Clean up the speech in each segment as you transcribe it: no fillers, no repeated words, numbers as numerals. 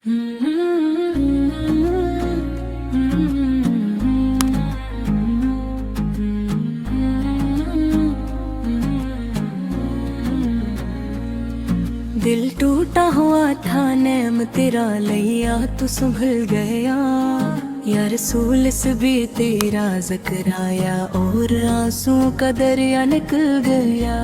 दिल टूटा हुआ था नैम तेरा लैया तू संभल गया या रसूल इस भी तेरा ज़िक्र आया और आंसू का दरिया निकल गया।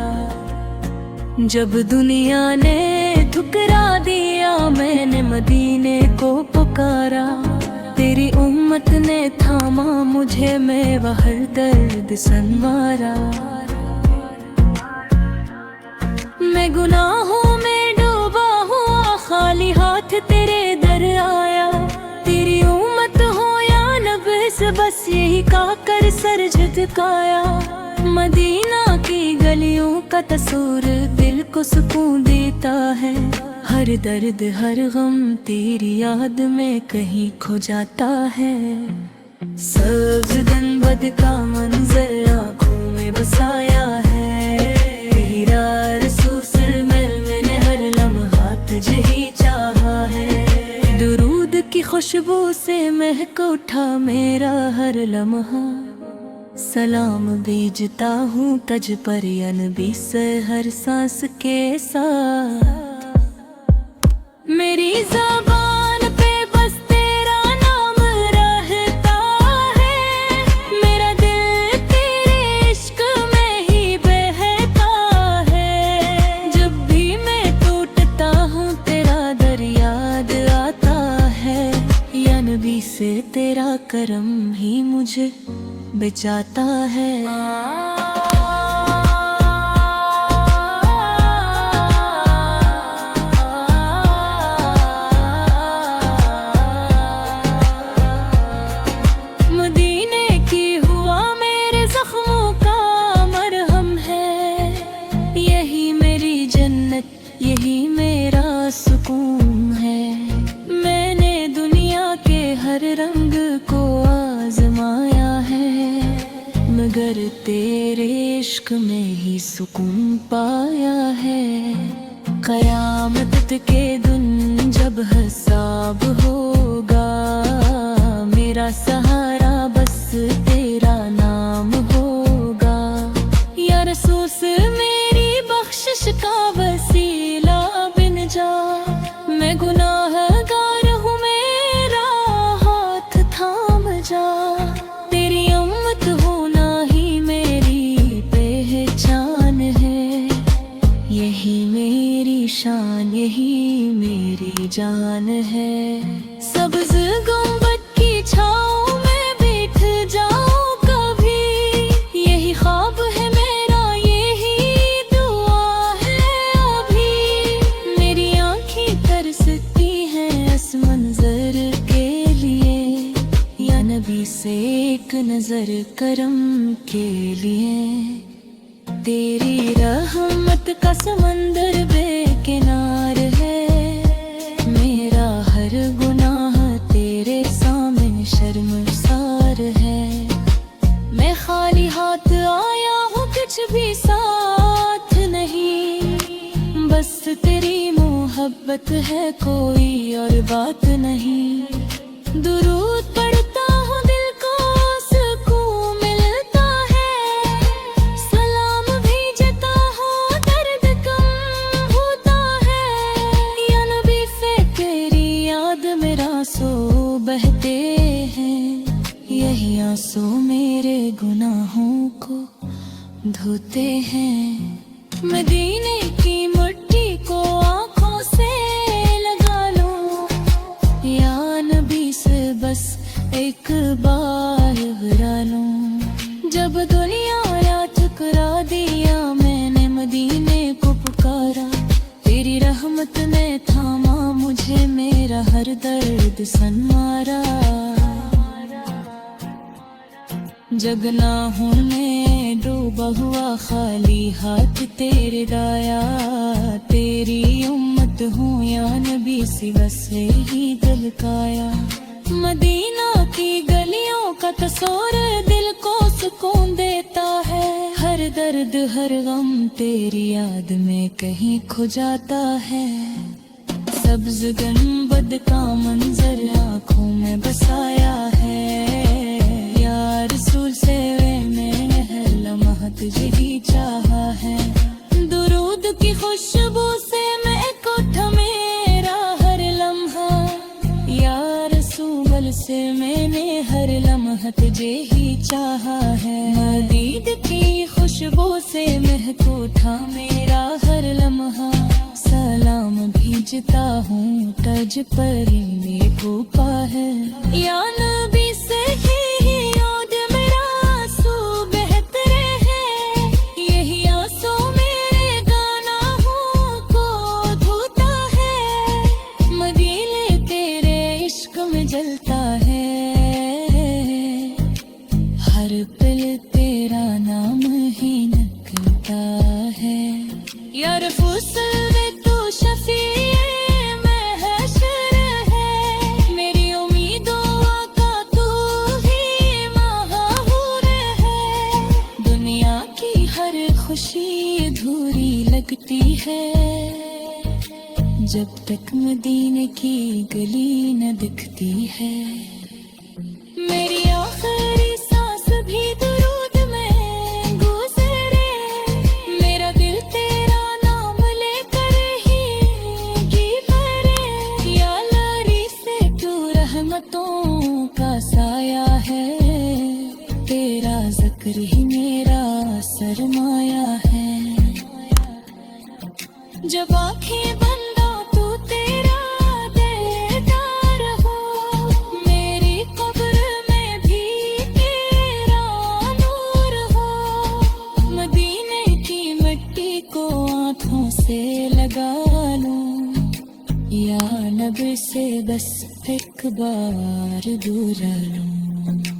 जब दुनिया ने ठुकरा दिया मैंने मदीने को पुकारा, तेरी उम्मत ने थामा मुझे मैं हर दर्द संवारा। मैं गुनाहों में डूबा हुआ खाली हाथ तेरे दर आया, तेरी उम्मत हो या नबीस बस यही कहकर सर झुकाया। मदीना की गलियों का तस्वीर दिल को सुकून देता है, हर दर्द हर गम तेरी याद में कहीं खो जाता है। सब्ज़ गुंबद का मंजर आँखों में बसाया है, तेरा रसूल मैंने हर लम्हा तुझे ही चाहा है। दुरूद की खुशबू से महक उठा मेरा हर लम्हा, सलाम भेजता हूँ तज पर या नबी से हर सांस के साथ। मेरी ज़बान पे बस तेरा नाम रहता है, मेरा दिल तेरे इश्क में ही बहता है। जब भी मैं टूटता हूँ तेरा दर याद आता है, या नबी से तेरा करम ही मुझे बचाता है। मदीने की हुआ मेरे जख्मों का मरहम है, यही मेरी जन्नत यही मेरा सुकून है। मैंने दुनिया के हर रंग को आजमाया है, मगर तेरे इश्क में ही सुकून पाया है। क़यामत के दिन जब हिसाब होगा, मेरा सहारा बस तेरा नाम होगा। या रसूल मेरी बख्शिश का वसीला बिन जा, मैं गुनाहगार हूँ मेरा हाथ थाम जा। तेरी उम्मत होना ही मेरी पहचान है, यही मेरी शान यही मेरी जान है। सब्ज़ गुंबद की छाँव में बैठ जाऊं कभी, यही ख्वाब है मेरा यही दुआ है अभी। मेरी आँखें तरसती हैं इस मंजर के लिए, या नबी से एक नजर करम के लिए। तेरी रहमत का समंदर बेकिनार है, मेरा हर गुनाह तेरे सामने शर्मसार है। मैं खाली हाथ आया हूँ कुछ भी साथ नहीं, बस तेरी मोहब्बत है कोई और बात नहीं। दुरूद पढ़ता हूँ दिल को सुकून मिलता है, सलाम भेजता हूँ दर्द कम होता है। या नबी से तेरी याद मेरा आंसू बहते हैं, यही आंसू मेरे गुनाहों को धोते हैं। मदीने की मिट्टी को आँखों से लगा लूं, या नबी से बस एक बार हरा लूं। जब दुनिया या ठुकरा दिया मैंने मदीने को पुकारा, तेरी रहमत ने थामा मुझे मेरा हर दर्द संवारा। जगना हूँ मैं डूबा हुआ खाली हाथ तेरे दाया, तेरी उम्मत हूँ या नबी सी बस ही दिल काया। मदीना की गलियों का तस्वीर दिल को सुकून देता है, हर दर्द हर गम तेरी याद में कहीं खो जाता है। सब्ज गंबद का मंजर आँखों में बसाया है। या रसूल से मैंने हर लम्हा तुझे ही चाहा है। दुरूद की खुशबू से मैं कोठा मेरा हर लम्हा। या रसूल से मैंने हर लम्हा तुझे ही चाहा है। मदीद की खुशबू से महको था मेरा हर लम्हा। सलाम भेजता हूँ तज पर मेरे पा है। या नबी से ही याद मेरा आंसू बहतरे है। यही आंसू मेरे गाना हूँ को धोता है। मदीने तेरे इश्क में जलता है। हर पल तेरा नाम ही निकलता है। या रसूल वे तू शफीए महशर है। मेरी उम्मीदों का तू ही महबूब है। दुनिया की हर खुशी अधूरी लगती है जब तक मदीने की गली न दिखती है। मेरी आखिरी सांस भी दुरूद में गुजरे। मेरा दिल तेरा नाम लेकर ही जी भरे। या लारी से तू रहमतों का साया है। तेरा जिक्र ही मेरा सरमाया है। जब आँखें बंदा तू तेरा देदार हो। मेरी कब्र में भी तेरा नूर हो। मदीने की मिट्टी को आँखों से लगा लूं। या नबी से बस एक बार दूर लूं।